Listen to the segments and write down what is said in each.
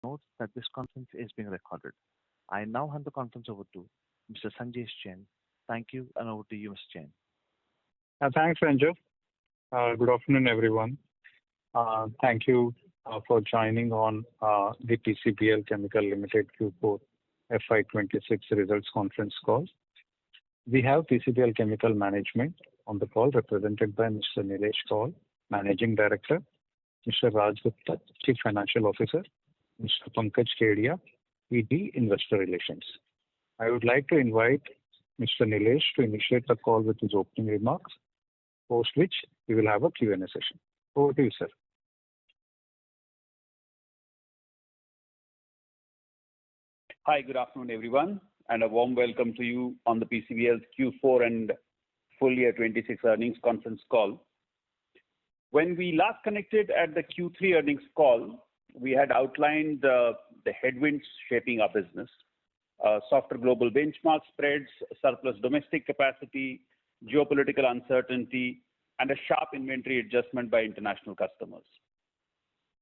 Note that this conference is being recorded. I now hand the conference over to Mr. Sanjay Jain. Thank you, and over to you, Mr. Jain. Thanks, Ranju. Good afternoon, everyone. Thank you for joining on the PCBL Chemical Limited Q4 FY26 results conference call. We have PCBL Chemical Management on the call, represented by Mr. Nilesh Kaul, Managing Director, Mr. Raj Gupta, Chief Financial Officer, Mr. Pankaj Kedia, ED, Investor Relations. I would like to invite Mr. Nilesh to initiate the call with his opening remarks, post which we will have a Q&A session. Over to you, sir. Hi, good afternoon, everyone, and a warm welcome to you on the PCBL's Q4 and full year 26 earnings conference call. When we last connected at the Q3 earnings call, we had outlined the headwinds shaping our business. Softer global benchmark spreads, surplus domestic capacity, geopolitical uncertainty, and a sharp inventory adjustment by international customers.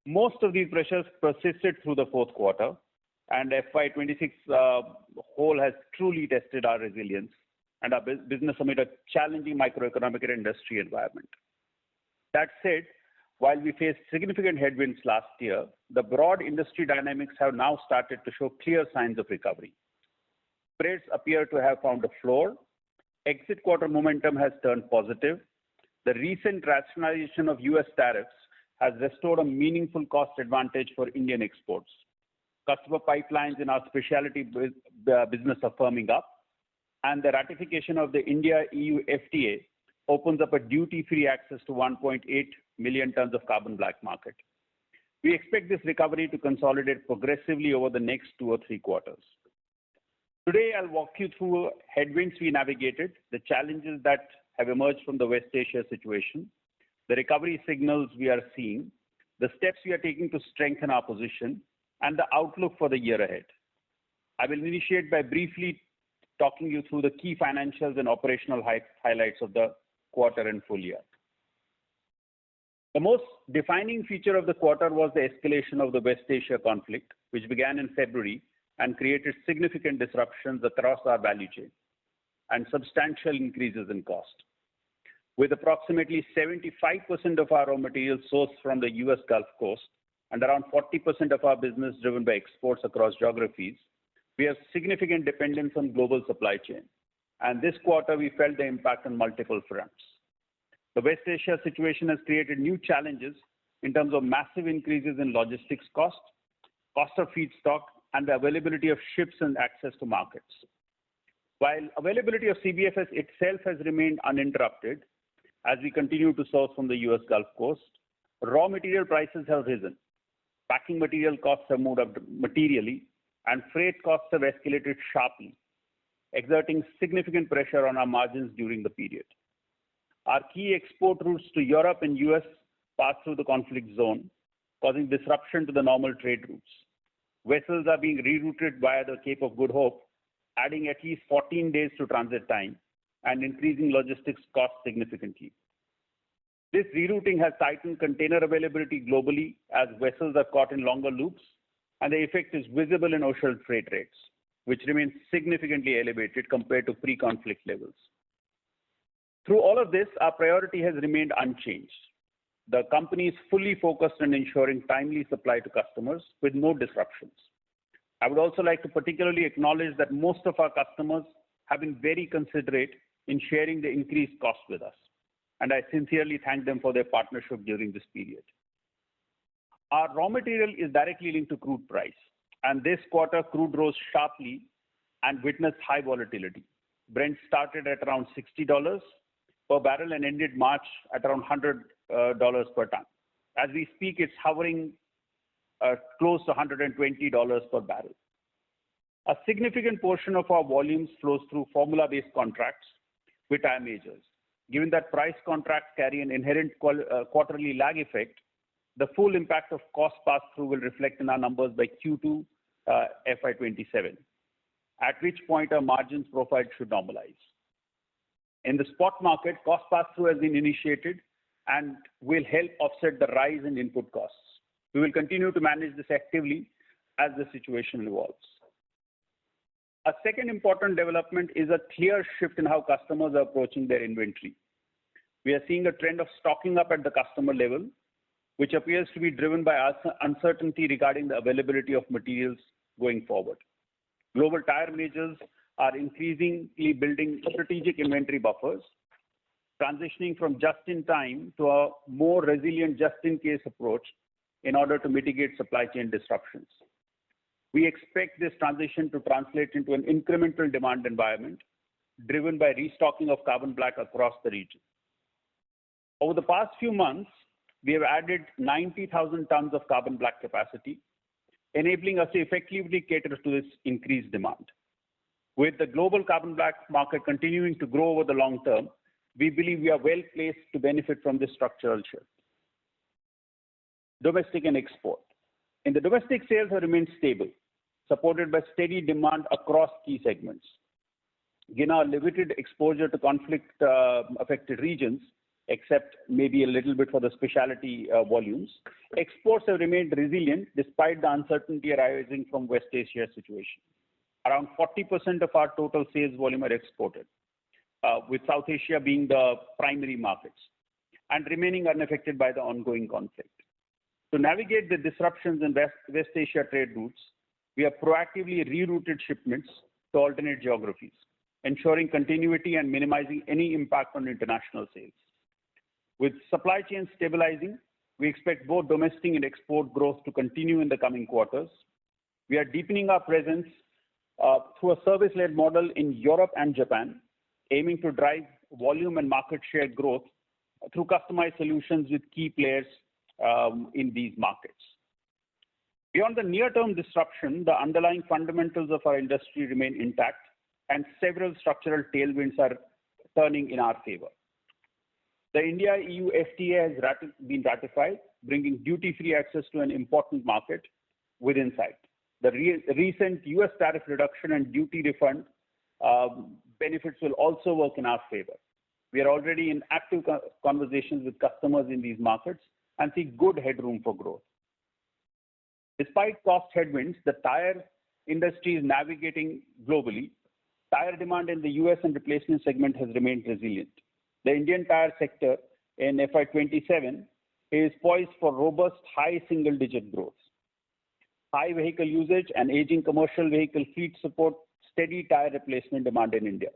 Most of these pressures persisted through the fourth quarter, and FY26 whole has truly tested our resilience and our business amid a challenging macroeconomic and industry environment. That said, while we faced significant headwinds last year, the broad industry dynamics have now started to show clear signs of recovery. Spreads appear to have found a floor. Exit quarter momentum has turned positive. The recent rationalization of US tariffs has restored a meaningful cost advantage for Indian exports. Customer pipelines in our specialty business are firming up, and the ratification of the India-EU FTA opens up a duty-free access to 1.8 million tons of carbon black market. We expect this recovery to consolidate progressively over the next 2 or 3 quarters. Today, I'll walk you through headwinds we navigated, the challenges that have emerged from the West Asia situation, the recovery signals we are seeing, the steps we are taking to strengthen our position, and the outlook for the year ahead. I will initiate by briefly talking you through the key financials and operational highlights of the quarter and full year. The most defining feature of the quarter was the escalation of the West Asia conflict, which began in February and created significant disruptions across our value chain and substantial increases in cost. With approximately 75% of our raw materials sourced from the US Gulf Coast and around 40% of our business driven by exports across geographies, we have significant dependence on global supply chain. And this quarter, we felt the impact on multiple fronts. The West Asia situation has created new challenges in terms of massive increases in logistics cost of feedstock, and the availability of ships and access to markets. While availability of CBFS itself has remained uninterrupted, as we continue to source from the US Gulf Coast, raw material prices have risen. Packing material costs have moved up materially, and freight costs have escalated sharply, exerting significant pressure on our margins during the period. Our key export routes to Europe and US pass through the conflict zone, causing disruption to the normal trade routes. Vessels are being rerouted via the Cape of Good Hope, adding at least 14 days to transit time and increasing logistics costs significantly. This rerouting has tightened container availability globally as vessels are caught in longer loops, and the effect is visible in ocean freight rates, which remain significantly elevated compared to pre-conflict levels. Through all of this, our priority has remained unchanged. The company is fully focused on ensuring timely supply to customers with no disruptions. I would also like to particularly acknowledge that most of our customers have been very considerate in sharing the increased cost with us, and I sincerely thank them for their partnership during this period. Our raw material is directly linked to crude price, and this quarter crude rose sharply and witnessed high volatility. Brent started at around $60 per barrel and ended March at around $100 per ton. As we speak, it's hovering close to $120 per barrel. A significant portion of our volumes flows through formula-based contracts with tire majors. Given that price contracts carry an inherent quarterly lag effect, the full impact of cost pass-through will reflect in our numbers by Q2 FY27, at which point our margins profile should normalize. In the spot market, cost pass-through has been initiated and will help offset the rise in input costs. We will continue to manage this actively as the situation evolves. A second important development is a clear shift in how customers are approaching their inventory. We are seeing a trend of stocking up at the customer level, which appears to be driven by uncertainty regarding the availability of materials going forward. Global tire majors are increasingly building strategic inventory buffers, transitioning from just-in-time to a more resilient just-in-case approach in order to mitigate supply chain disruptions. We expect this transition to translate into an incremental demand environment driven by restocking of carbon black across the region. Over the past few months, we have added 90,000 tons of carbon black capacity, enabling us to effectively cater to this increased demand. With the global carbon black market continuing to grow over the long term, we believe we are well placed to benefit from this structural shift. Domestic and export. In the domestic, sales have remained stable, supported by steady demand across key segments. Given our limited exposure to conflict-affected regions, except maybe a little bit for the specialty volumes, exports have remained resilient despite the uncertainty arising from West Asia situation. Around 40% of our total sales volume are exported, with South Asia being the primary markets and remaining unaffected by the ongoing conflict. To navigate the disruptions in West Asia trade routes, we have proactively rerouted shipments to alternate geographies, ensuring continuity and minimizing any impact on international sales. With supply chains stabilizing, we expect both domestic and export growth to continue in the coming quarters. We are deepening our presence through a service-led model in Europe and Japan, aiming to drive volume and market share growth through customized solutions with key players in these markets. Beyond the near-term disruption, the underlying fundamentals of our industry remain intact, and several structural tailwinds are turning in our favor. The India-EU FTA has been ratified, bringing duty-free access to an important market within sight. The recent US tariff reduction and duty refund benefits will also work in our favor. We are already in active conversations with customers in these markets and see good headroom for growth. Despite cost headwinds, the tire industry is navigating globally. Tire demand in the US and replacement segment has remained resilient. The Indian tire sector in FY27 is poised for robust high single-digit growth. High vehicle usage and aging commercial vehicle fleet support steady tire replacement demand in India.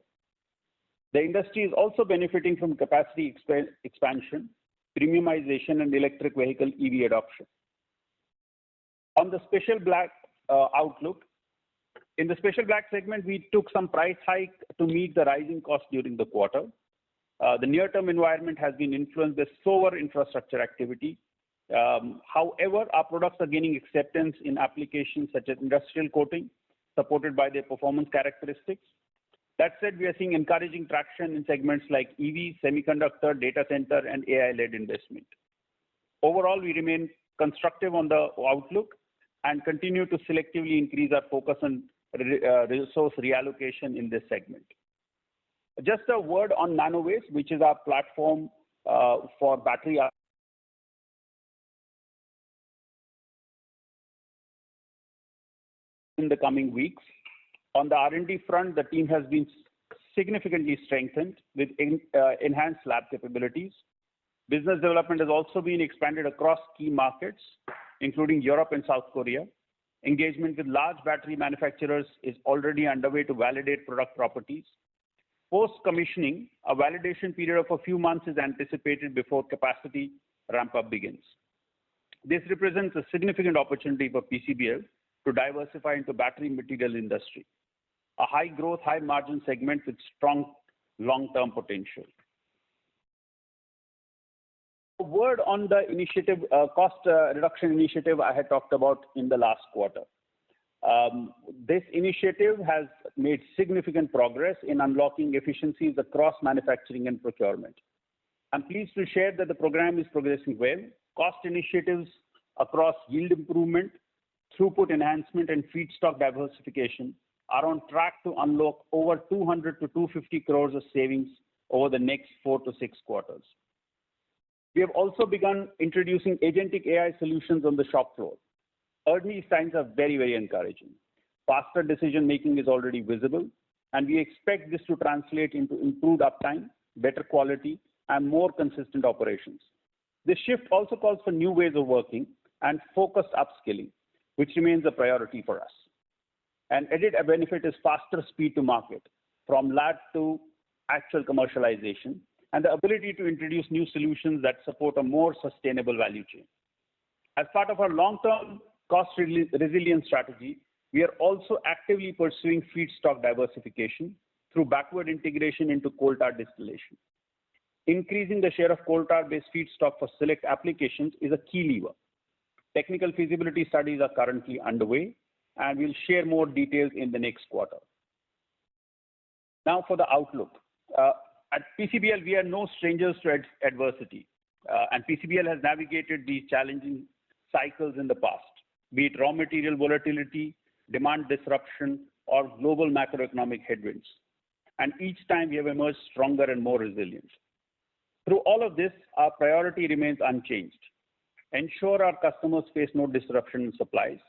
The industry is also benefiting from capacity expansion, premiumization, and electric vehicle EV adoption. On the special black outlook, in the special black segment, we took some price hike to meet the rising cost during the quarter. The near-term environment has been influenced by slower infrastructure activity. However, our products are gaining acceptance in applications such as industrial coating, supported by their performance characteristics. That said, we are seeing encouraging traction in segments like EV, semiconductor, data center, and AI-led investment. Overall, we remain constructive on the outlook and continue to selectively increase our focus on resource reallocation in this segment. Just a word on NanoWaste, which is our platform for battery in the coming weeks. On the R&D front, the team has been significantly strengthened with enhanced lab capabilities. Business development has also been expanded across key markets, including Europe and South Korea. Engagement with large battery manufacturers is already underway to validate product properties. Post-commissioning, a validation period of a few months is anticipated before capacity ramp-up begins. This represents a significant opportunity for PCBL to diversify into battery material industry, a high-growth, high-margin segment with strong long-term potential. A word on the initiative, cost reduction initiative I had talked about in the last quarter. This initiative has made significant progress in unlocking efficiencies across manufacturing and procurement. I'm pleased to share that the program is progressing well. Cost initiatives across yield improvement, throughput enhancement, and feedstock diversification are on track to unlock over 200 to 250 crores of savings over the next 4 to 6 quarters. We have also begun introducing agentic AI solutions on the shop floor. Early signs are very, very encouraging. Faster decision making is already visible, and we expect this to translate into improved uptime, better quality, and more consistent operations. This shift also calls for new ways of working and focused upskilling, which remains a priority for us. An added benefit is faster speed to market, from lab to actual commercialization, and the ability to introduce new solutions that support a more sustainable value chain. As part of our long-term cost resilience strategy, we are also actively pursuing feedstock diversification through backward integration into coal tar distillation. Increasing the share of coal tar-based feedstock for select applications is a key lever. Technical feasibility studies are currently underway, and we'll share more details in the next quarter. Now for the outlook. At PCBL, we are no strangers to adversity, and PCBL has navigated these challenging cycles in the past, be it raw material volatility, demand disruption, or global macroeconomic headwinds. And each time we have emerged stronger and more resilient. Through all of this, our priority remains unchanged. Ensure our customers face no disruption in supplies.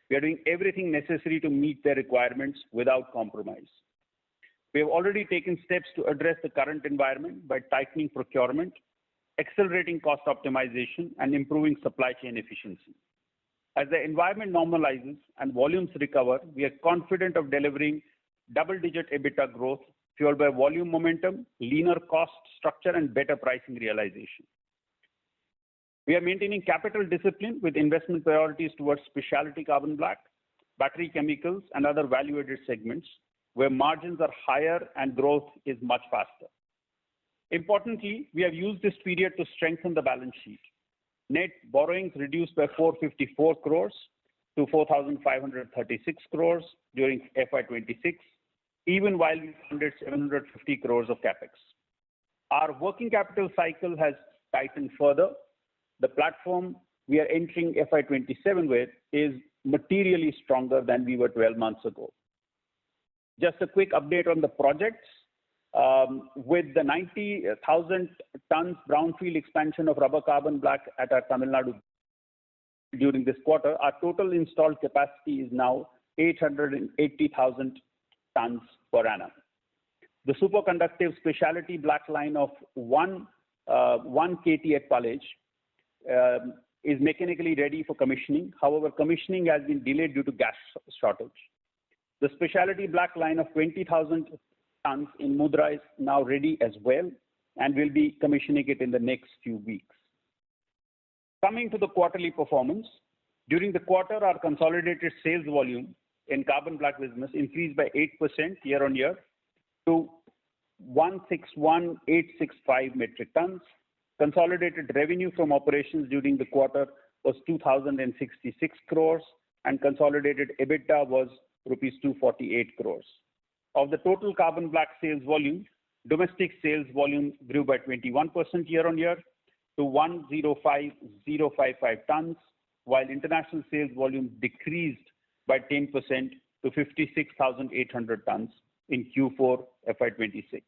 We are doing everything necessary to meet their requirements without compromise. We have already taken steps to address the current environment by tightening procurement, accelerating cost optimization, and improving supply chain efficiency. As the environment normalizes and volumes recover, we are confident of delivering double-digit EBITDA growth fueled by volume momentum, leaner cost structure, and better pricing realization. We are maintaining capital discipline with investment priorities towards specialty carbon black, battery chemicals, and other value-added segments where margins are higher and growth is much faster. Importantly, we have used this period to strengthen the balance sheet. Net borrowings reduced by 454 crores to 4,536 crores during FY26, even while we funded 750 crores of capex. Our working capital cycle has tightened further. The platform we are entering FY27 with is materially stronger than we were 12 months ago. Just a quick update on the projects. With the 90,000 tons brownfield expansion of rubber carbon black at our Tamil Nadu during this quarter, our total installed capacity is now 880,000 tons per annum. The superconductive specialty black line of 1 KT at Palej is mechanically ready for commissioning. However, commissioning has been delayed due to gas shortage. The specialty black line of 20,000 tons in Mudra is now ready as well, and we'll be commissioning it in the next few weeks. Coming to the quarterly performance, during the quarter, our consolidated sales volume in carbon black business increased by 8% year-on-year to 161,865 metric tons. Consolidated revenue from operations during the quarter was 2,066 crores, and consolidated EBITDA was rupees 248 crores. Of the total carbon black sales volume, domestic sales volume grew by 21% year-on-year to 105,055 tons, while international sales volume decreased by 10% to 56,800 tons in Q4 FY26.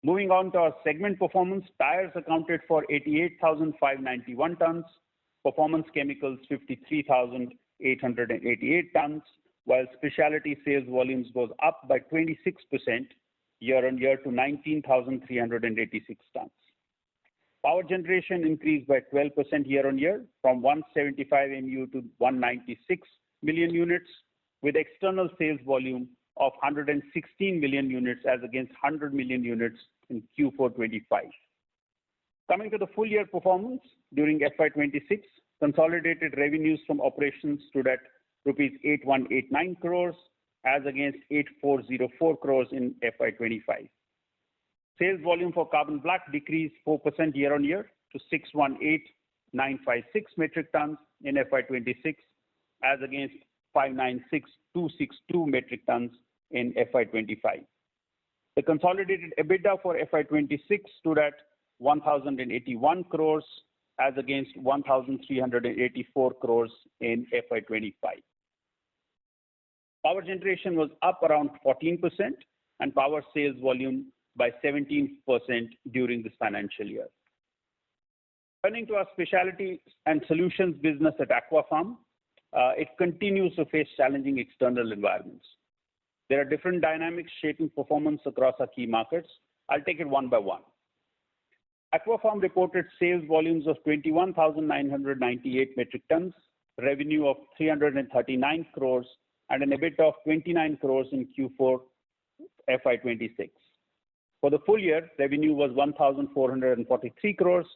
Moving on to our segment performance, tires accounted for 88,591 tons, performance chemicals 53,888 tons, while specialty sales volumes goes up by 26% year-on-year to 19,386 tons. Power generation increased by 12% year-on-year from 175 MU to 196 million units, with external sales volume of 116 million units as against 100 million units in Q4 25. Coming to the full year performance, during FY26, consolidated revenues from operations stood at rupees 8189 crores as against 8404 crores in FY25. Sales volume for carbon black decreased 4% year-on-year to 618,956 metric tons in FY26 as against 596,262 metric tons in FY25. The consolidated EBITDA for FY26 stood at 1,081 crores as against 1,384 crores in FY25. Power generation was up around 14% and power sales volume by 17% during this financial year. Turning to our specialty and solutions business at Aquapharm, it continues to face challenging external environments. There are different dynamics shaping performance across our key markets. I'll take it one by one. Aquapharm reported sales volumes of 21,998 metric tons, revenue of 339 crores, and an EBITDA of 29 crores in Q4 FY26. For the full year, revenue was 1,443 crores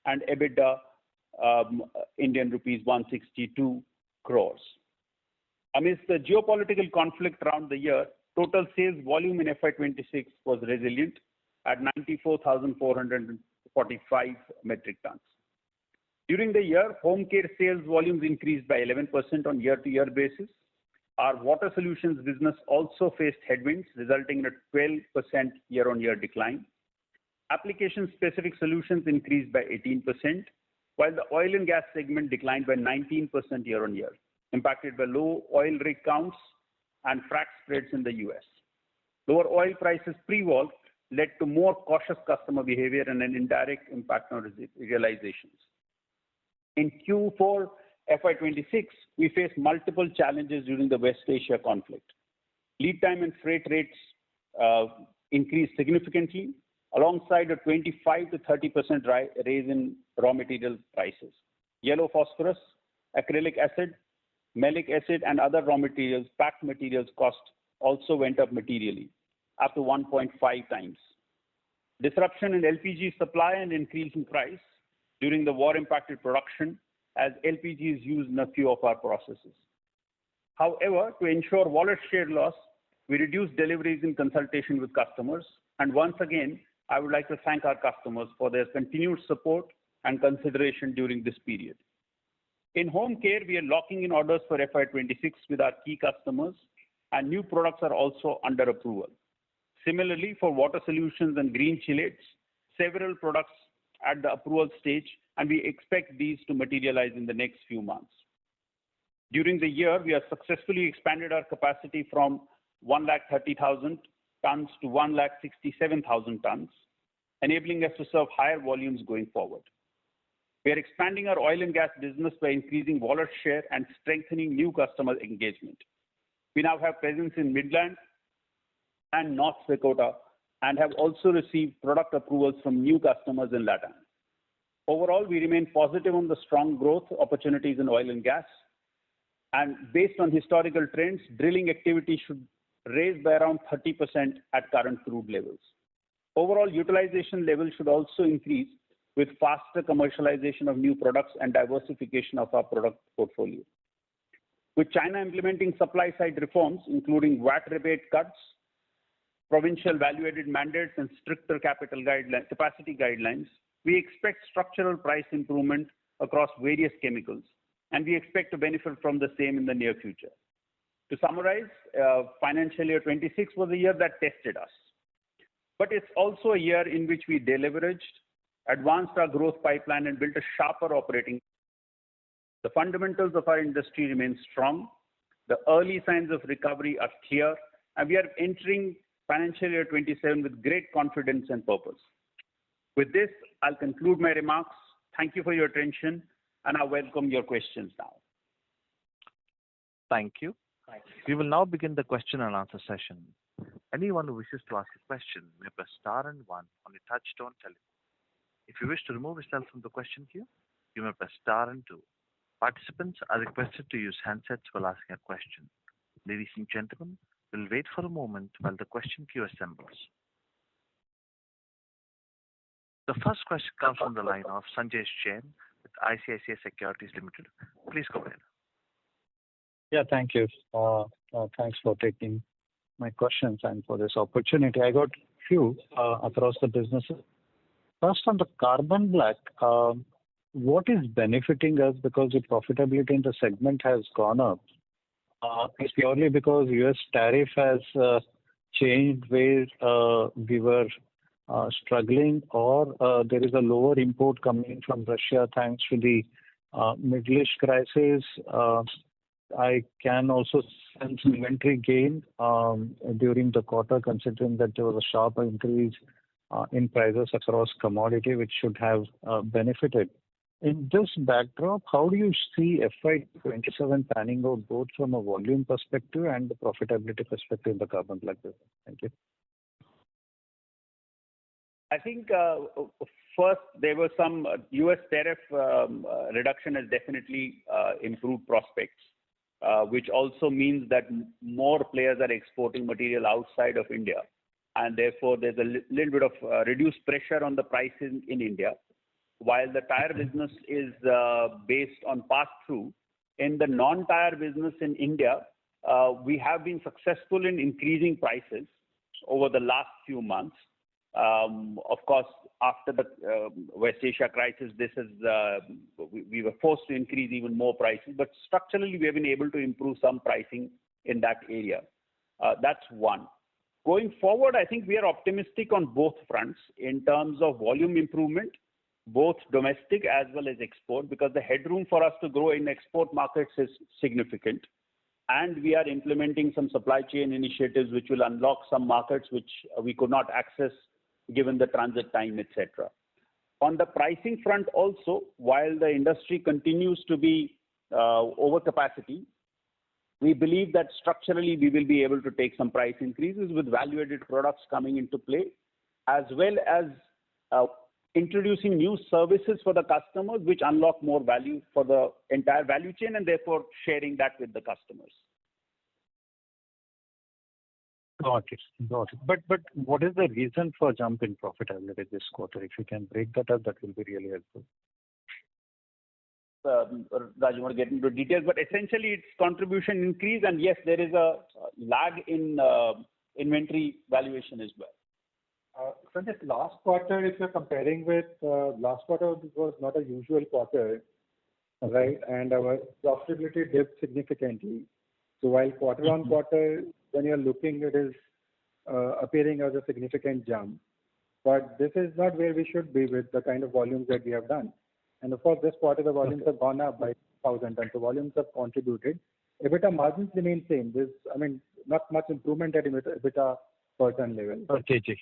and EBITDA Indian rupees 162 crores. Amidst the geopolitical conflict around the year, total sales volume in FY26 was resilient at 94,445 metric tons. During the year, home care sales volumes increased by 11% on year-to-year basis. Our water solutions business also faced headwinds, resulting in a 12% year-on-year decline. Application-specific solutions increased by 18%, while the oil and gas segment declined by 19% year-on-year, impacted by low oil rig counts and frac spreads in the US. Lower oil prices pre-war led to more cautious customer behavior and an indirect impact on realizations. In Q4 FY26, we faced multiple challenges during the West Asia conflict. Lead time and freight rates increased significantly, alongside a 25 to 30% raise in raw material prices. Yellow phosphorus, acrylic acid, malic acid, and other raw materials, packed materials cost also went up materially, up to 1.5 times. Disruption in LPG supply and increase in price during the war-impacted production, as LPG is used in a few of our processes. However, to ensure wallet share loss, we reduced deliveries in consultation with customers. And once again, I would like to thank our customers for their continued support and consideration during this period. In home care, we are locking in orders for FY26 with our key customers, and new products are also under approval. Similarly, for water solutions and green chelates, several products at the approval stage, and we expect these to materialize in the next few months. During the year, we have successfully expanded our capacity from 130,000 tons to 167,000 tons, enabling us to serve higher volumes going forward. We are expanding our oil and gas business by increasing wallet share and strengthening new customer engagement. We now have presence in Midland and North Dakota and have also received product approvals from new customers in LATAM. Overall, we remain positive on the strong growth opportunities in oil and gas. And based on historical trends, drilling activity should raise by around 30% at current crude levels. Overall, utilization levels should also increase with faster commercialization of new products and diversification of our product portfolio. With China implementing supply-side reforms, including VAT rebate cuts, provincial value-added mandates, and stricter capacity guidelines, we expect structural price improvement across various chemicals, and we expect to benefit from the same in the near future. To summarize, financial year 26 was a year that tested us, but it's also a year in which we deleveraged, advanced our growth pipeline, and built a sharper operating. The fundamentals of our industry remain strong. The early signs of recovery are clear, and we are entering financial year 27 with great confidence and purpose. With this, I'll conclude my remarks. Thank you for your attention, and I welcome your questions now. Thank you. We will now begin the question and answer session. Anyone who wishes to ask a question may press star and one on your touch-tone telephone. If you wish to remove yourself from the question queue, you may press star and two. Participants are requested to use handsets while asking a question. Ladies and gentlemen, we'll wait for a moment while the question queue assembles. The first question comes from the line of Sanjay Jain with ICICI Securities Limited. Please go ahead. Yeah, thank you. Thanks for taking my questions and for this opportunity. I got few across the businesses. First, on the carbon black, what is benefiting us because the profitability in the segment has gone up? It's purely because US tariff has changed where we were struggling, or there is a lower import coming from Russia thanks to the Middle East crisis. I can also sense inventory gain during the quarter, considering that there was a sharp increase in prices across commodity, which should have benefited. In this backdrop, how do you see FY27 panning out both from a volume perspective and the profitability perspective in the carbon black business? Thank you. I think first there was some US tariff reduction has definitely improved prospects, which also means that more players are exporting material outside of India. And therefore, there's a little bit of reduced pressure on the prices in India. While the tire business is based on pass-through, in the non-tire business in India, we have been successful in increasing prices over the last few months. Of course, after the West Asia crisis, we were forced to increase even more prices, but structurally we have been able to improve some pricing in that area. That's one. Going forward, I think we are optimistic on both fronts in terms of volume improvement, both domestic as well as export, because the headroom for us to grow in export markets is significant. And we are implementing some supply chain initiatives which will unlock some markets which we could not access given the transit time, etc. On the pricing front also, while the industry continues to be overcapacity, we believe that structurally we will be able to take some price increases with value-added products coming into play, as well as introducing new services for the customers which unlock more value for the entire value chain and therefore sharing that with the customers. Got it. But what is the reason for jump in profitability this quarter? If you can break that up, that will be really helpful. Raj, you want to get into details, but essentially it's contribution increase, and yes, there is a lag in inventory valuation as well. So this last quarter, if you're comparing with last quarter, it was not a usual quarter, right? And our profitability dipped significantly. So while quarter on quarter, when you're looking, it is appearing as a significant jump. But this is not where we should be with the kind of volumes that we have done. And of course, this quarter, the volumes have gone up by 1,000 tons. So volumes have contributed. EBITDA margins remain same. There's, not much improvement at EBITDA per ton level. Per kg.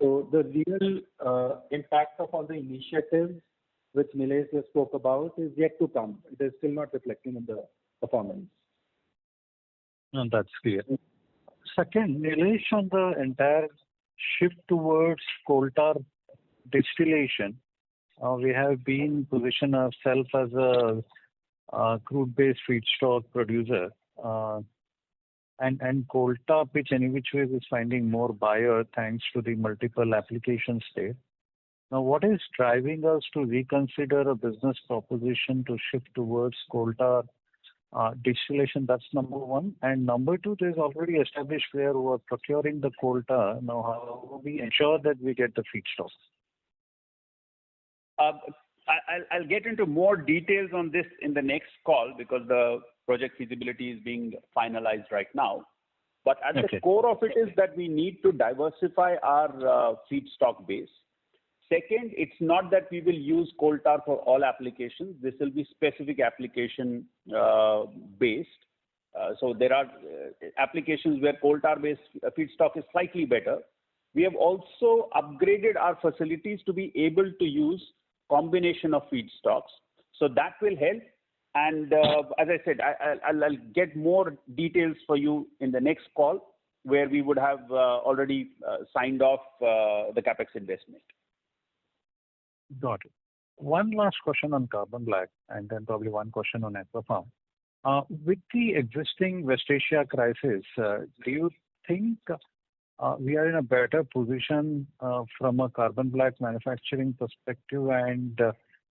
So the real impact of all the initiatives which Nilesh just spoke about is yet to come. It is still not reflecting in the performance. No, that's clear. Second, Nilesh, on the entire shift towards coal tar distillation, we have been positioned ourselves as a crude-based feedstock producer. And coal tar pitch any which way is finding more buyer thanks to the multiple applications there. Now, what is driving us to reconsider a business proposition to shift towards coal tar distillation? That's number one. And number two, there's already established player who are procuring the coal tar. Now, how do we ensure that we get the feedstock? I'll get into more details on this in the next call because the project feasibility is being finalized right now. But at the core of it is that we need to diversify our feedstock base. Second, it's not that we will use coal tar for all applications. This will be specific application based. So there are applications where coal tar based feedstock is slightly better. We have also upgraded our facilities to be able to use combination of feedstocks. So that will help. And as I said, I'll get more details for you in the next call where we would have already signed off the capex investment. Got it. One last question on carbon black and then probably one question on Aquapharm. With the existing West Asia crisis, do you think we are in a better position from a carbon black manufacturing perspective and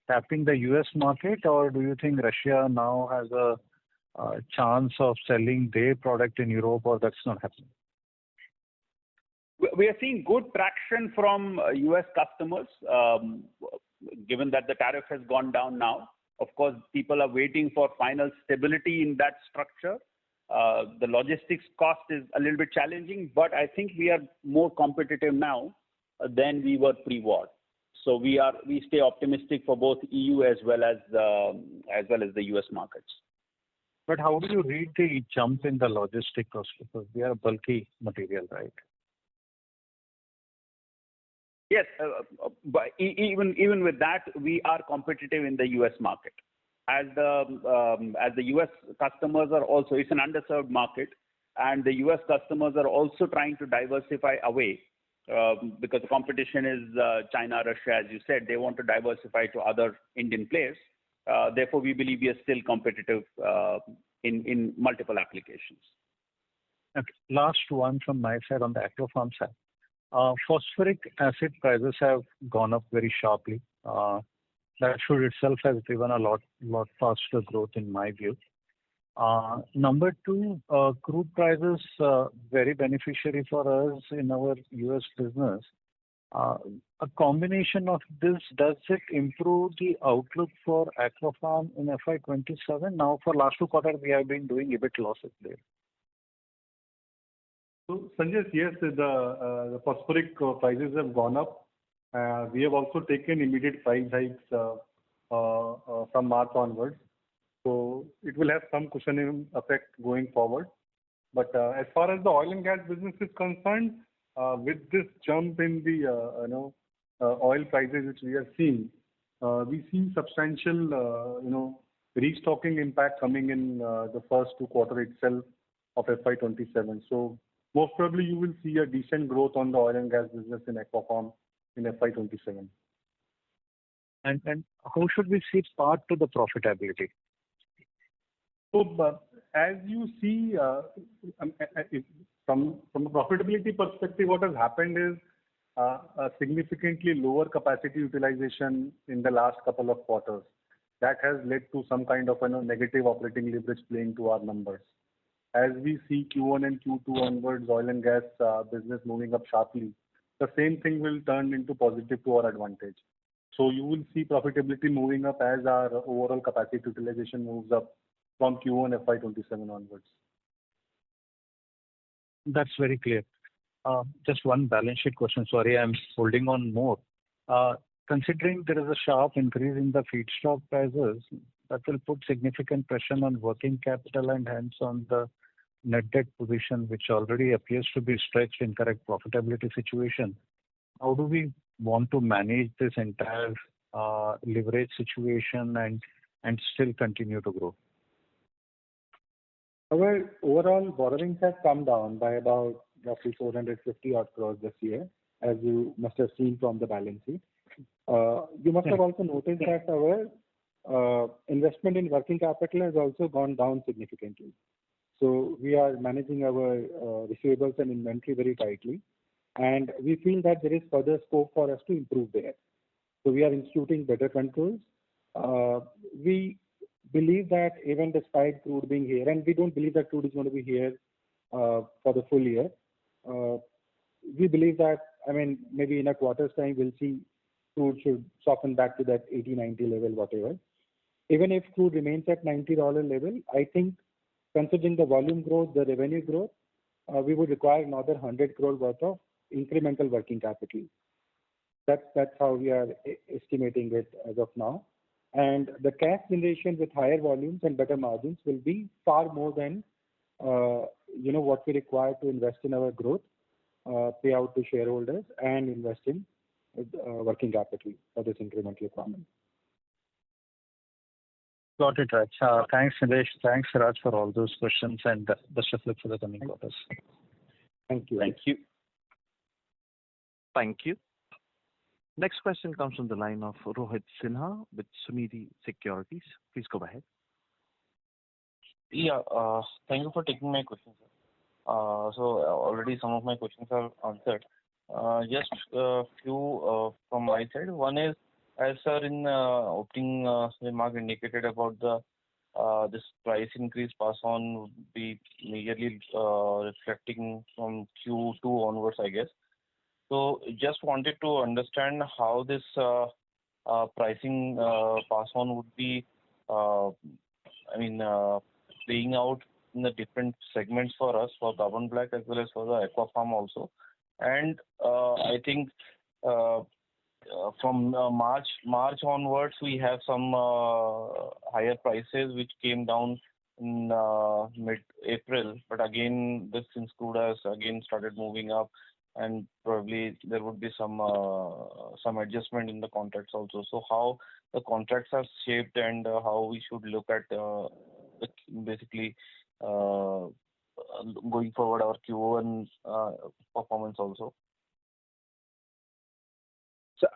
tapping the US market, or do you think Russia now has a chance of selling their product in Europe, or that's not happening? We are seeing good traction from US customers, given that the tariff has gone down now. Of course, people are waiting for final stability in that structure. The logistics cost is a little bit challenging, but I think we are more competitive now than we were pre-war. So we stay optimistic for both EU as well as the US markets. But how do you read the jump in the logistic cost? Because we are a bulky material, right? Yes, but even with that, we are competitive in the U.S. market. As the U.S. customers are also, it's an underserved market, and the U.S. customers are also trying to diversify away because the competition is China, Russia, as you said. They want to diversify to other Indian players. Therefore, we believe we are still competitive in multiple applications. Okay. Last one from my side on the aquafarm side. Phosphoric acid prices have gone up very sharply. That should itself have driven a lot faster growth in my view. Number two, crude prices very beneficiary for us in our US business. A combination of this, does it improve the outlook for aquafarm in FY27? Now, for last 2 quarters, we have been doing a bit losses there. So, Sanjay, yes, the phosphoric prices have gone up. We have also taken immediate price hikes from March onwards. So it will have some cushioning effect going forward. But as far as the oil and gas business is concerned, with this jump in the oil prices which we are seeing, we see substantial restocking impact coming in the first 2 quarters itself of FY27. So most probably you will see a decent growth on the oil and gas business in aquafarm in FY27. And how should we see part to the profitability? So as you see, from a profitability perspective, what has happened is a significantly lower capacity utilization in the last couple of quarters. That has led to some kind of negative operating leverage playing to our numbers. As we see Q1 and Q2 onwards, oil and gas business moving up sharply, the same thing will turn into positive to our advantage. So you will see profitability moving up as our overall capacity utilization moves up from Q1 FY27 onwards. That's very clear. Just one balance sheet question. Sorry, I'm holding on more. Considering there is a sharp increase in the feedstock prices, that will put significant pressure on working capital and hence on the net debt position, which already appears to be stretched in correct profitability situation. How do we want to manage this entire leverage situation and still continue to grow? Our overall borrowings have come down by about roughly 450 odd crores this year, as you must have seen from the balance sheet. You must have also noticed that our investment in working capital has also gone down significantly. So we are managing our receivables and inventory very tightly, and we feel that there is further scope for us to improve there. So we are instituting better controls. We believe that even despite crude being here, and we don't believe that crude is going to be here for the full year, we believe that, maybe in a quarter's time, we'll see crude should soften back to that 80, 90 level, whatever. Even if crude remains at $90 level, I think considering the volume growth, the revenue growth, we would require another 100 crore worth of incremental working capital. That's how we are estimating it as of now. And the cash generation with higher volumes and better margins will be far more than what we require to invest in our growth, pay out to shareholders, and invest in working capital for this incremental requirement. Got it, Raj. Thanks, Nilesh. Thanks, Raj, for all those questions, and best of luck for the coming quarters. Thank you. Thank you. Thank you. Next question comes from the line of Rohit Sinha with Sunidhi Securities. Please go ahead. Yeah, thank you for taking my question, sir. So already some of my questions are answered. Just a few from my side. One is, as sir in opening remark indicated about this price increase pass on would be majorly reflecting from Q2 onwards, I guess. So just wanted to understand how this pricing pass on would be, playing out in the different segments for us, for carbon black as well as for the aquafarm also. And I think from March onwards, we have some higher prices which came down in mid-April. But again, this since crude has again started moving up, and probably there would be some adjustment in the contracts also. So how the contracts are shaped and how we should look at basically going forward our Q1 performance also. So,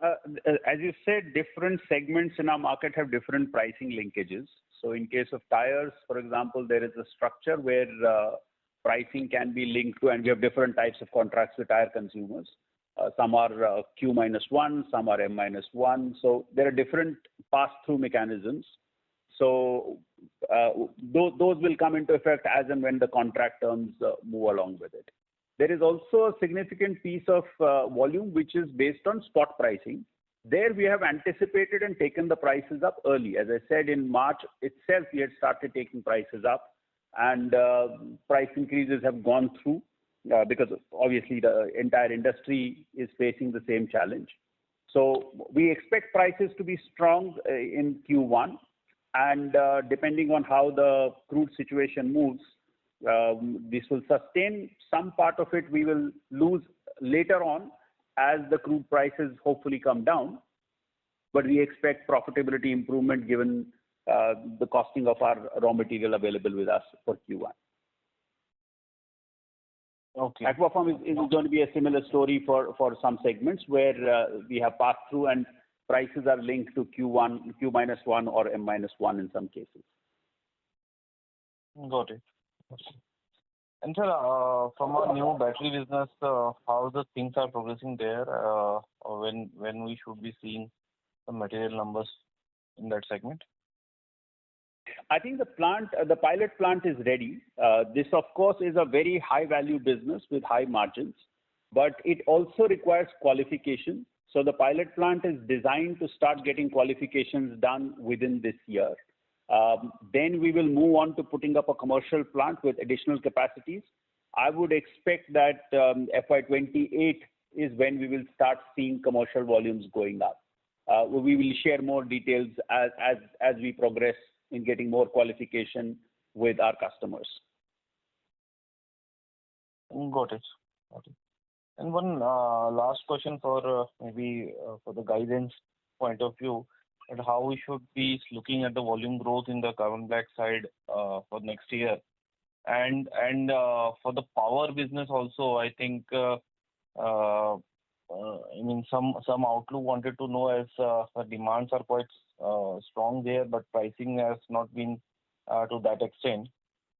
as you said, different segments in our market have different pricing linkages. So in case of tires, for example, there is a structure where pricing can be linked to, and we have different types of contracts with tire consumers. Some are Q-1, some are M-1. So there are different pass-through mechanisms. So those will come into effect as and when the contract terms move along with it. There is also a significant piece of volume which is based on spot pricing. There we have anticipated and taken the prices up early. As I said, in March itself, we had started taking prices up, and price increases have gone through because obviously the entire industry is facing the same challenge. So we expect prices to be strong in Q1, and depending on how the crude situation moves, this will sustain. Some part of it we will lose later on as the crude prices hopefully come down, but we expect profitability improvement given the costing of our raw material available with us for Q1. Okay. Aquafarm is going to be a similar story for some segments where we have passed through and prices are linked to Q1, Q-1 or M-1 in some cases. Got it. And sir, from our new battery business, how the things are progressing there, when we should be seeing the material numbers in that segment? I think the pilot plant is ready. This, of course, is a very high value business with high margins, but it also requires qualification. So the pilot plant is designed to start getting qualifications done within this year. Then we will move on to putting up a commercial plant with additional capacities. I would expect that FY28 is when we will start seeing commercial volumes going up. We will share more details as we progress in getting more qualification with our customers. Got it. And one last question for maybe for the guidance point of view, and how we should be looking at the volume growth in the carbon black side for next year, and for the power business also. I think I mean some outlook wanted to know as the demands are quite strong there, but pricing has not been to that extent.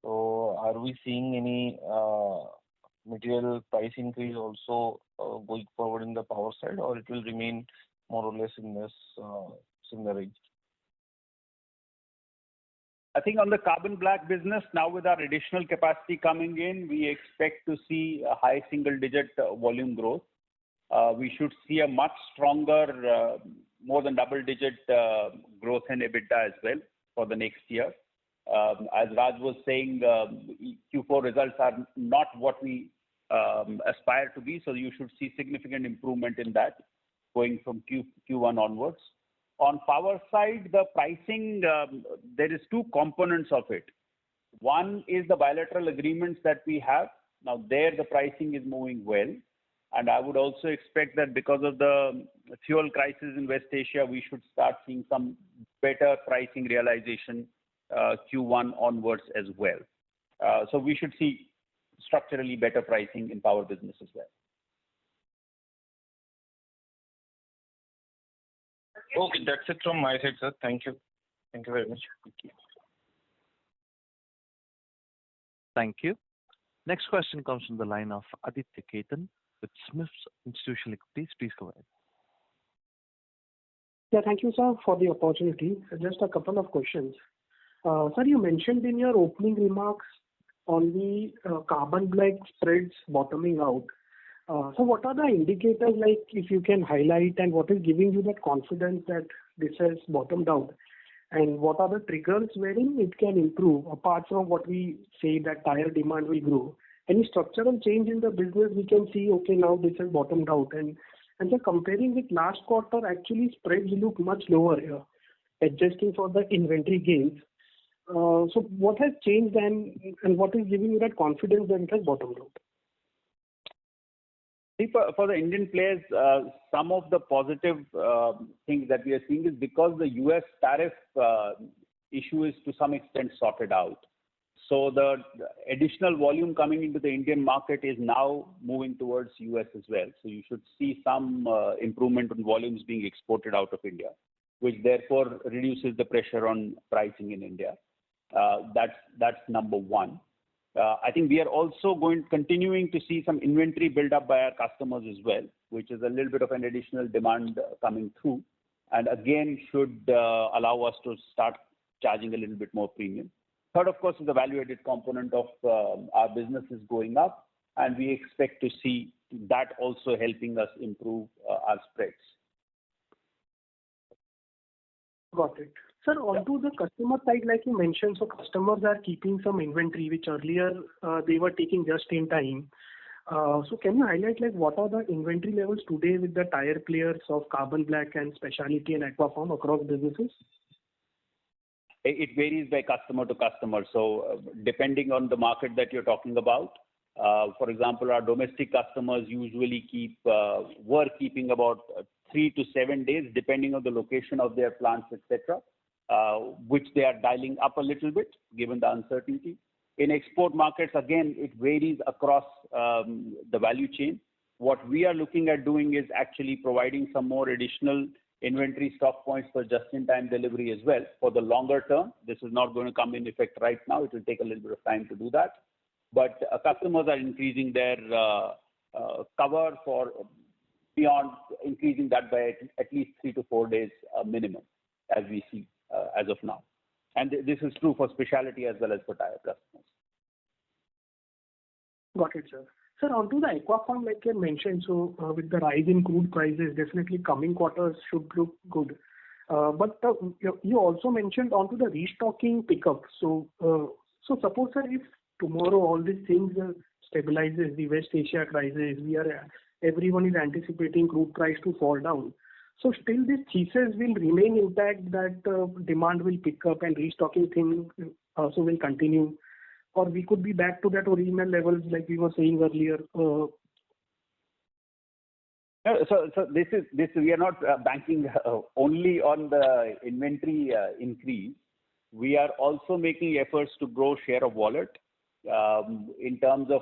So are we seeing any material price increase also going forward in the power side, or it will remain more or less in this similar range? I think on the carbon black business, now with our additional capacity coming in, we expect to see a high single-digit volume growth. We should see a much stronger, more than double-digit growth in EBITDA as well for the next year. As Raj was saying, Q4 results are not what we aspire to be, so you should see significant improvement in that going from Q1 onwards. On power side, the pricing, there is two components of it. One is the bilateral agreements that we have. Now there the pricing is moving well, and I would also expect that because of the fuel crisis in West Asia, we should start seeing some better pricing realization Q1 onwards as well. So we should see structurally better pricing in power business as well. Okay, that's it from my side, sir. Thank you. Thank you very much. Thank you. Next question comes from the line of Aditya Khetan with Smith's Institutional Equities. Please go ahead. Yeah, thank you, sir, for the opportunity. Just a couple of questions. Sir, you mentioned in your opening remarks on the carbon black spreads bottoming out. So what are the indicators, like, if you can highlight, and what is giving you that confidence that this has bottomed out? And what are the triggers wherein it can improve, apart from what we say that tire demand will grow? Any structural change in the business we can see, okay, now this has bottomed out? And so comparing with last quarter, actually spreads look much lower here, adjusting for the inventory gains. So what has changed, and what is giving you that confidence that it has bottomed out? See, for the Indian players, some of the positive things that we are seeing is because the US tariff issue is to some extent sorted out. So the additional volume coming into the Indian market is now moving towards US as well. So you should see some improvement in volumes being exported out of India, which therefore reduces the pressure on pricing in India. That's number one. I think we are also continuing to see some inventory build up by our customers as well, which is a little bit of an additional demand coming through, and again should allow us to start charging a little bit more premium. Third, of course, is the value-added component of our business is going up, and we expect to see that also helping us improve our spreads. Got it. Sir, onto the customer side, like you mentioned, so customers are keeping some inventory, which earlier they were taking just in time. So can you highlight like what are the inventory levels today with the tire players of carbon black and specialty and aquaform across businesses? It varies by customer to customer. So depending on the market that you're talking about, for example, our domestic customers usually were keeping about 3 to 7 days, depending on the location of their plants, etc., which they are dialing up a little bit given the uncertainty. In export markets, again, it varies across the value chain. What we are looking at doing is actually providing some more additional inventory stock points for just-in-time delivery as well for the longer term. This is not going to come in effect right now. It will take a little bit of time to do that. But customers are increasing their cover for beyond increasing that by at least 3 to 4 days minimum, as we see as of now. And this is true for specialty as well as for tire customers. Got it, sir. Sir, onto the aquaform, like you mentioned, so with the rise in crude prices, definitely coming quarters should look good. But you also mentioned onto the restocking pickup. So suppose, sir, if tomorrow all these things stabilizes, the West Asia crisis, everyone is anticipating crude price to fall down. So still this thesis will remain intact that demand will pick up and restocking thing also will continue, or we could be back to that original levels like we were saying earlier. So this we are not banking only on the inventory increase. We are also making efforts to grow share of wallet in terms of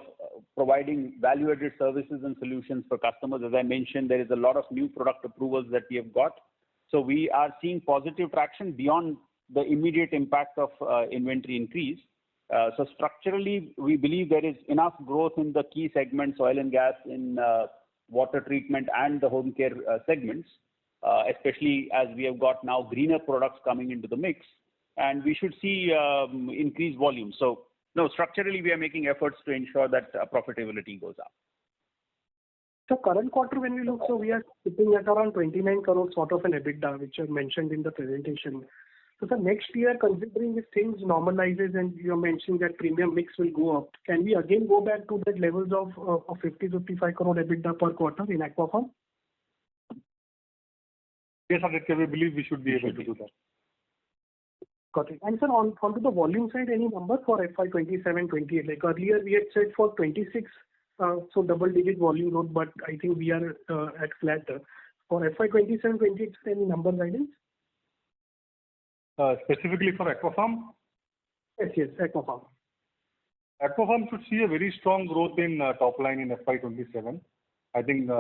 providing value-added services and solutions for customers. As I mentioned, there is a lot of new product approvals that we have got. So we are seeing positive traction beyond the immediate impact of inventory increase. So structurally, we believe there is enough growth in the key segments, oil and gas, in water treatment and the home care segments, especially as we have got now greener products coming into the mix, and we should see increased volume. So no, structurally, we are making efforts to ensure that profitability goes up. So current quarter, when we look, so we are sitting at around 29 crores sort of an EBITDA, which I mentioned in the presentation. So sir, next year, considering if things normalizes and you mentioned that premium mix will go up, can we again go back to that levels of 50-55 crore EBITDA per quarter in aquaform? Yes, Aditya, we believe we should be able to do that. Got it. And sir, onto the volume side, any number for FY27-28? Like earlier, we had said for 26, so double-digit volume growth, but I think we are at flat. For FY27-28, any number guidance? Specifically for aquafarm? Yes, aquafarm. Aquafarm should see a very strong growth in top line in FY27. I think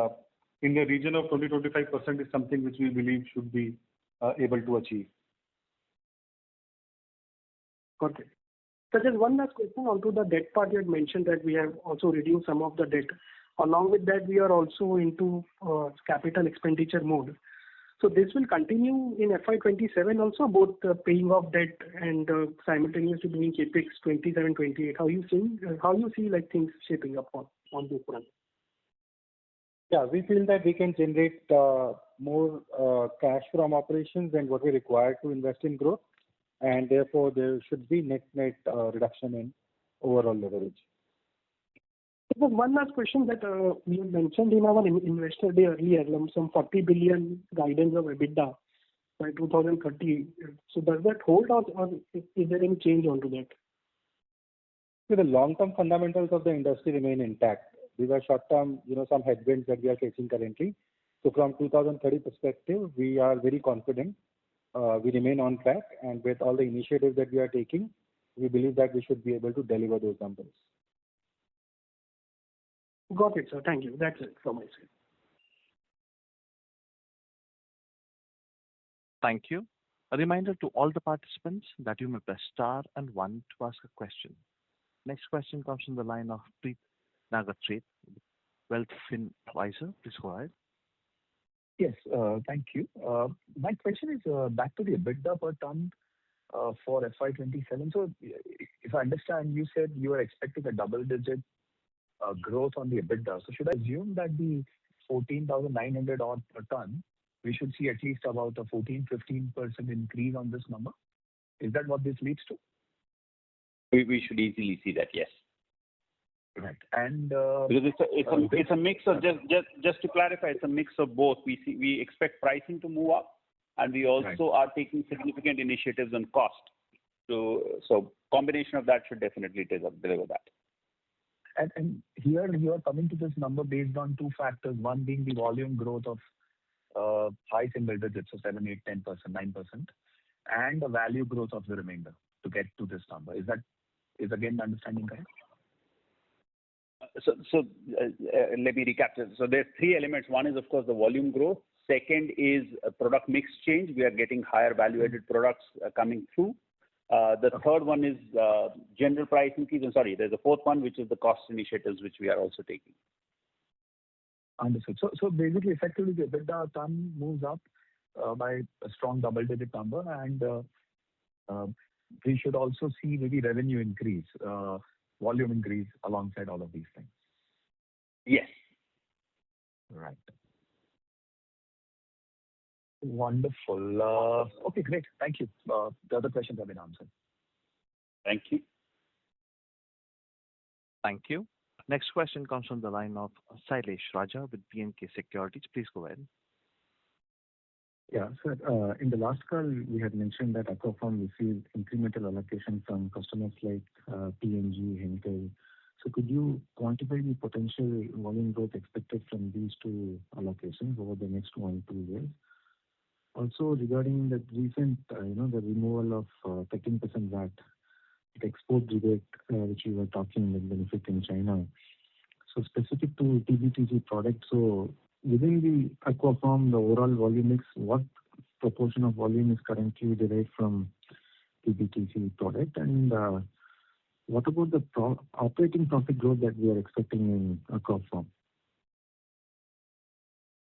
in the region of 20-25% is something which we believe should be able to achieve. Got it. So just one last question onto the debt part. You had mentioned that we have also reduced some of the debt. Along with that, we are also into capital expenditure mode. So this will continue in FY27 also, both paying off debt and simultaneously doing capex 27-28. How you see like things shaping up on this front? Yeah, we feel that we can generate more cash from operations than what we require to invest in growth, and therefore there should be net reduction in overall leverage. There was one last question that we mentioned in our investor day earlier, some 40 billion guidance of EBITDA by 2030. So does that hold, or is there any change onto that? So the long-term fundamentals of the industry remain intact. These are short-term, some headwinds that we are facing currently. So from 2030 perspective, we are very confident. We remain on track, and with all the initiatives that we are taking, we believe that we should be able to deliver those numbers. Got it, sir. Thank you. That's it from my side. Thank you. A reminder to all the participants that you may press star and one to ask a question. Next question comes from the line of Preet Nagatret, Wealth Advisor. Please go ahead. Yes, thank you. My question is back to the EBITDA per ton for FY27. So if I understand, you said you are expecting a double-digit growth on the EBITDA. So should I assume that the 14,900 odd per ton, we should see at least about a 14-15% increase on this number? Is that what this leads to? We should easily see that, yes. Right. And because it's a mix of just to clarify, it's a mix of both. We expect pricing to move up, and we also are taking significant initiatives on cost. So combination of that should definitely deliver that. And here you are coming to this number based on two factors. One being the volume growth of high single digits, so 7, 8, 10%, 9%, and the value growth of the remainder to get to this number. Is again the understanding correct? So let me recap this. So there's three elements. One is, of course, the volume growth. Second is a product mix change. We are getting higher value-added products coming through. The third one is general price increase. And sorry, there's a fourth one, which is the cost initiatives, which we are also taking. Understood. So basically, effectively, the EBITDA ton moves up by a strong double-digit number, and we should also see maybe revenue increase, volume increase alongside all of these things. Yes. Right. Wonderful. Okay, great. Thank you. The other questions have been answered. Thank you. Thank you. Next question comes from the line of Sailesh Raja with B&K Securities. Please go ahead. Yeah, sir. In the last call, we had mentioned that Aquapharm received incremental allocation from customers like P&G, Henkel. So could you quantify the potential volume growth expected from these two allocations over the next 1-2 years? Also, regarding the recent, the removal of 13% VAT, the export rebate, which you were talking with benefit in China. So specific to TBTG products, so within the Aquapharm, the overall volume mix, what proportion of volume is currently derived from TBTG product? And what about the operating profit growth that we are expecting in Aquapharm?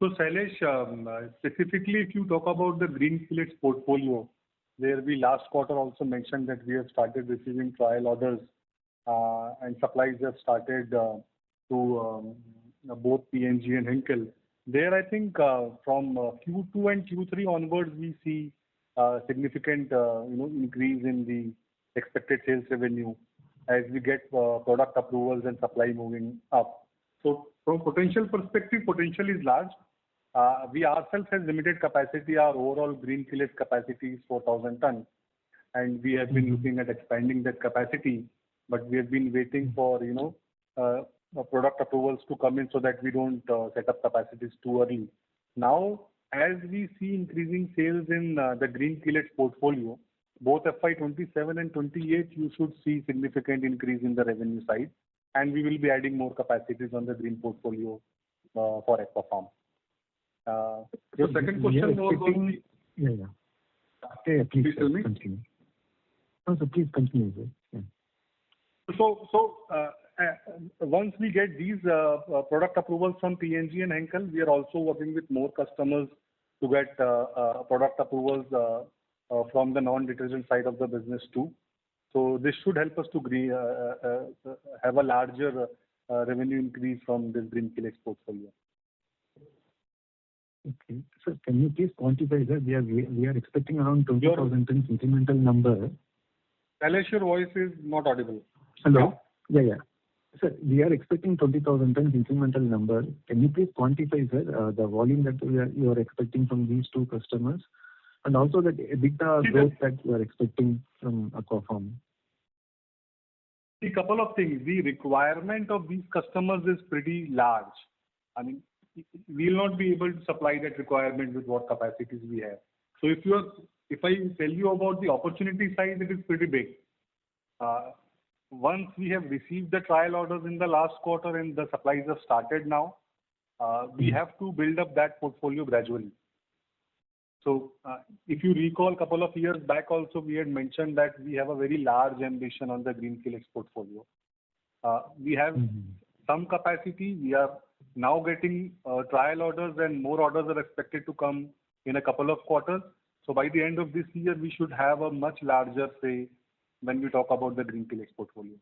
So Sailesh, specifically if you talk about the green fillets portfolio, where we last quarter also mentioned that we have started receiving trial orders and supplies have started to both P&G and Henkel. There, I think from Q2 and Q3 onwards, we see significant increase in the expected sales revenue as we get product approvals and supply moving up. So from potential perspective, potential is large. We ourselves have limited capacity. Our overall green fillet capacity is 4,000 tons, and we have been looking at expanding that capacity, but we have been waiting for product approvals to come in so that we don't set up capacities too early. Now, as we see increasing sales in the green fillets portfolio, both FY27 and 28, you should see significant increase in the revenue side, and we will be adding more capacities on the green portfolio for Aquapharm. Your second question was on the... Yeah. Please tell me. Continue. No, so please continue. Yeah. So once we get these product approvals from P&G and Henkel, we are also working with more customers to get product approvals from the non-detergent side of the business too. So this should help us to have a larger revenue increase from this green fillets portfolio. Okay. So can you please quantify that? We are expecting around 20,000 tons incremental number. Sailesh, your voice is not audible. Hello? Yeah. Sir, we are expecting 20,000 tons incremental number. Can you please quantify, sir, the volume that you are expecting from these two customers, and also the EBITDA growth that you are expecting from Aquapharm? A couple of things. The requirement of these customers is pretty large. I mean, we will not be able to supply that requirement with what capacities we have. So if I tell you about the opportunity size, it is pretty big. Once we have received the trial orders in the last quarter and the supplies have started now, we have to build up that portfolio gradually. So if you recall, a couple of years back also, we had mentioned that we have a very large ambition on the greenfield portfolio. We have some capacity. We are now getting trial orders, and more orders are expected to come in a couple of quarters. So by the end of this year, we should have a much larger say when we talk about the greenfield portfolio.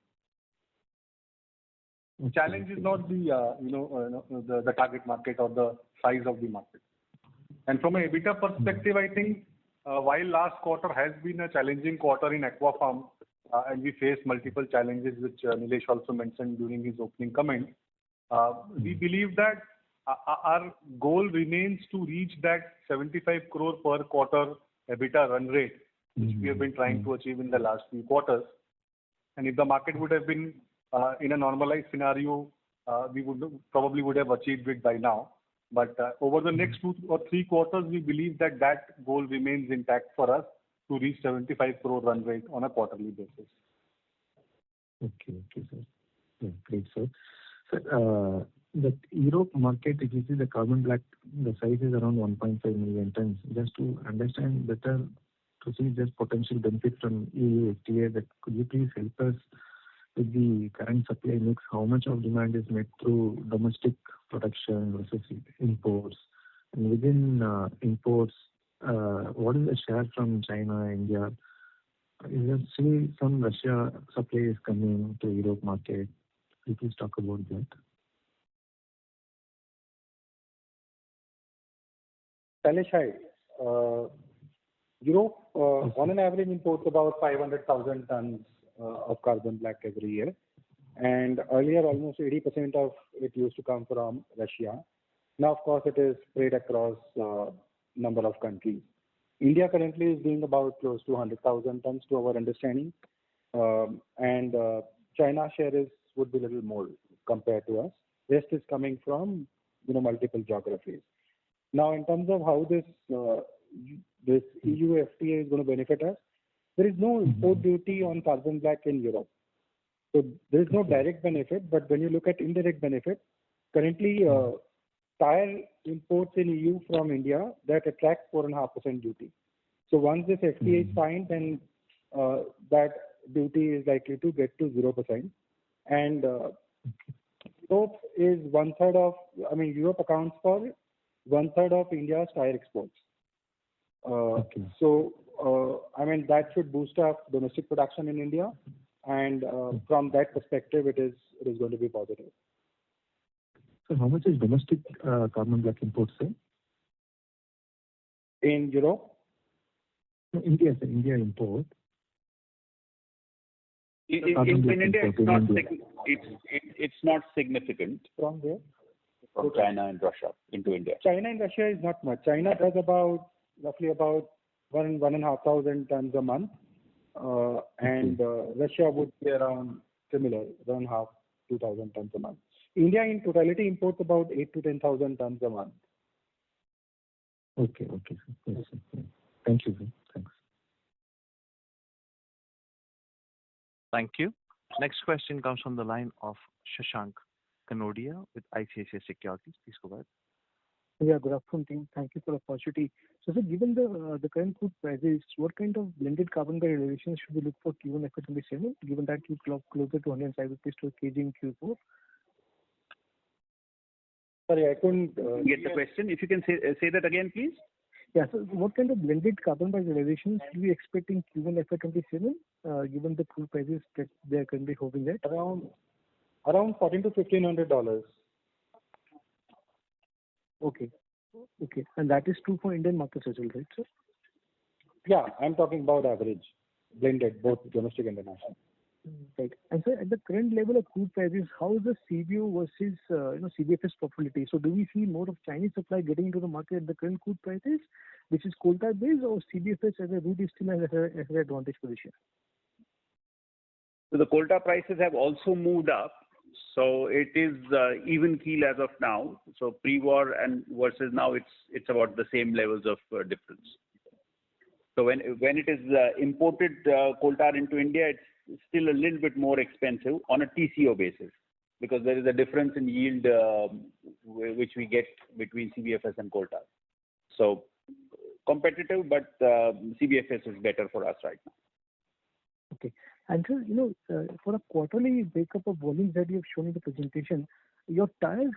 The challenge is not the target market or the size of the market. And from an EBITDA perspective, I think while last quarter has been a challenging quarter in Aquapharm, and we faced multiple challenges, which Nilesh also mentioned during his opening comment, we believe that our goal remains to reach that 75 crore per quarter EBITDA run rate, which we have been trying to achieve in the last few quarters. And if the market would have been in a normalized scenario, we would have achieved it by now. But over the next 2 or 3 quarters, we believe that that goal remains intact for us to reach 75 crore run rate on a quarterly basis. Okay, sir. Yeah, great, sir. Sir, the Europe market, if you see the carbon black, the size is around 1.5 million tons. Just to understand better, to see this potential benefit from EU FTA, that could you please help us with the current supply mix? How much of demand is met through domestic production versus imports? And within imports, what is the share from China, India? Is there still some Russia supply is coming to Europe market? Could you please talk about that? Shailesh, hi. Europe, on an average, imports about 500,000 tons of carbon black every year. And earlier, almost 80% of it used to come from Russia. Now, of course, it is spread across a number of countries. India currently is doing about close to 100,000 tons to our understanding. And China share would be a little more compared to us. Rest is coming from multiple geographies. Now, in terms of how this EU FTA is going to benefit us, there is no import duty on carbon black in Europe. So there is no direct benefit, but when you look at indirect benefit, currently tire imports in EU from India that attract 4.5% duty. So once this FTA is signed, then that duty is likely to get to 0%. And Europe is Europe accounts for 1/3 of India's tire exports. So, that should boost up domestic production in India. And from that perspective, it is going to be positive. So how much is domestic carbon black imports, sir? In Europe? No, India, sir. India import. In India, it's not significant. From where? From China and Russia into India. China and Russia is not much. China does roughly about 1,500 tons a month. And Russia would be around similar, around 2,000 tons a month. India in totality imports about 8,000 to 10,000 tons a month. Okay, sir. Yes, sir. Thank you, sir. Thanks. Thank you. Next question comes from the line of Shashank Kanodia with ICICI Securities. Please go ahead. Yeah, good afternoon, team. Thank you for the opportunity. So, sir, given the current crude prices, what kind of blended carbon black realizations should we look for Q1 FY27, given that you clock closer to 105 rupees per kg in Q4? Sorry, I couldn't get the question. If you can say that again, please. Yeah, so what kind of blended carbon black realizations should we expect in Q1 FY27, given the crude prices that they are currently hovering at? Around $1,400 to $1,500. Okay. And that is true for Indian markets as well, right, sir? Yeah, I'm talking about average, blended, both domestic and international. Right. And sir, at the current level of crude prices, how is the CBO versus CBFS profitability? So do we see more of Chinese supply getting into the market at the current crude prices, which is coal tar based, or CBFS as a route is still has an advantage position? So the coal tar prices have also moved up. So it is even keel as of now. So pre-war and versus now, it's about the same levels of difference. So when it is imported coal tar into India, it's still a little bit more expensive on a TCO basis because there is a difference in yield which we get between CBFS and coal tar. So competitive, but CBFS is better for us right now. Okay. And sir, for a quarterly breakup of volumes that you have shown in the presentation, your tire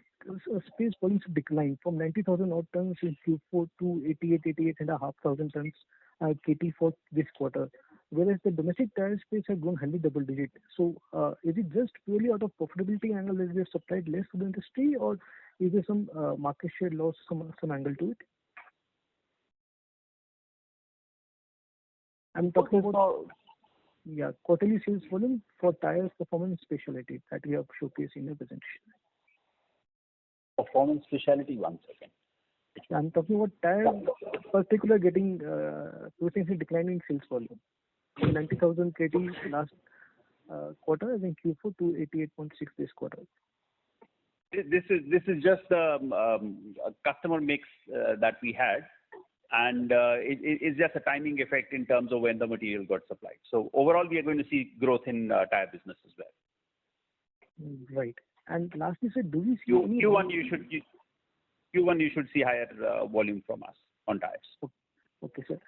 space volumes have declined from 90,000 odd tons in Q4 to 88,500 tons KT for this quarter, whereas the domestic tire space has grown highly double digit. So is it just purely out of profitability angle that we have supplied less to the industry, or is there some market share loss, some angle to it? I'm talking about quarterly sales volume for tires, performance, specialty that we have showcased in your presentation. Performance specialty, 1 second. I'm talking about tire, particular getting potentially declining sales volume. 90,000 KT last quarter, and then Q4 to 88.6 this quarter. This is just a customer mix that we had, and it's just a timing effect in terms of when the material got supplied. So overall, we are going to see growth in tire business as well. Right. And lastly, sir, do we see Q1 you should see higher volume from us on tires. Okay, sir.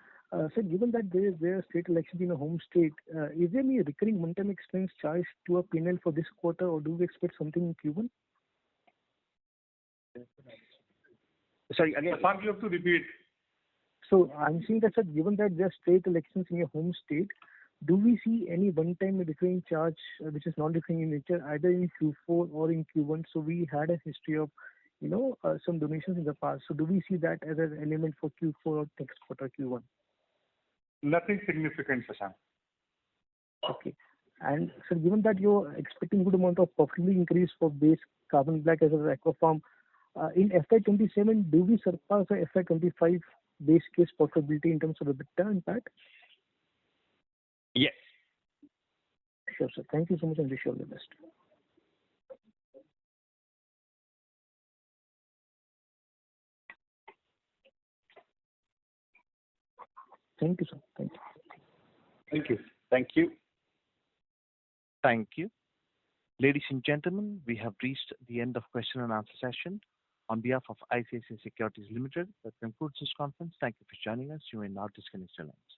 Sir, given that there are state elections in a home state, is there any recurring one-time expense charged to a P&L for this quarter, or do we expect something in Q1? Sorry, again, you have to repeat. So I'm saying that, sir, given that there are state elections in your home state, do we see any one-time recurring charge which is non-recurring in nature, either in Q4 or in Q1? So we had a history of, some donations in the past. So do we see that as an element for Q4 or next quarter, Q1? Nothing significant, Shashank. Okay. And sir, given that you're expecting good amount of profitability increase for base carbon black as well as aquafarm, in FY27, do we surpass the FY25 base case profitability in terms of EBITDA impact? Yes. Sure, sir. Thank you so much, and wish you all the best. Thank you, sir. Thank you. Thank you. Thank you. Thank you. Ladies and gentlemen, we have reached the end of question and answer session. On behalf of ICICI Securities Limited, that concludes this conference. Thank you for joining us. You may now disconnect your lines.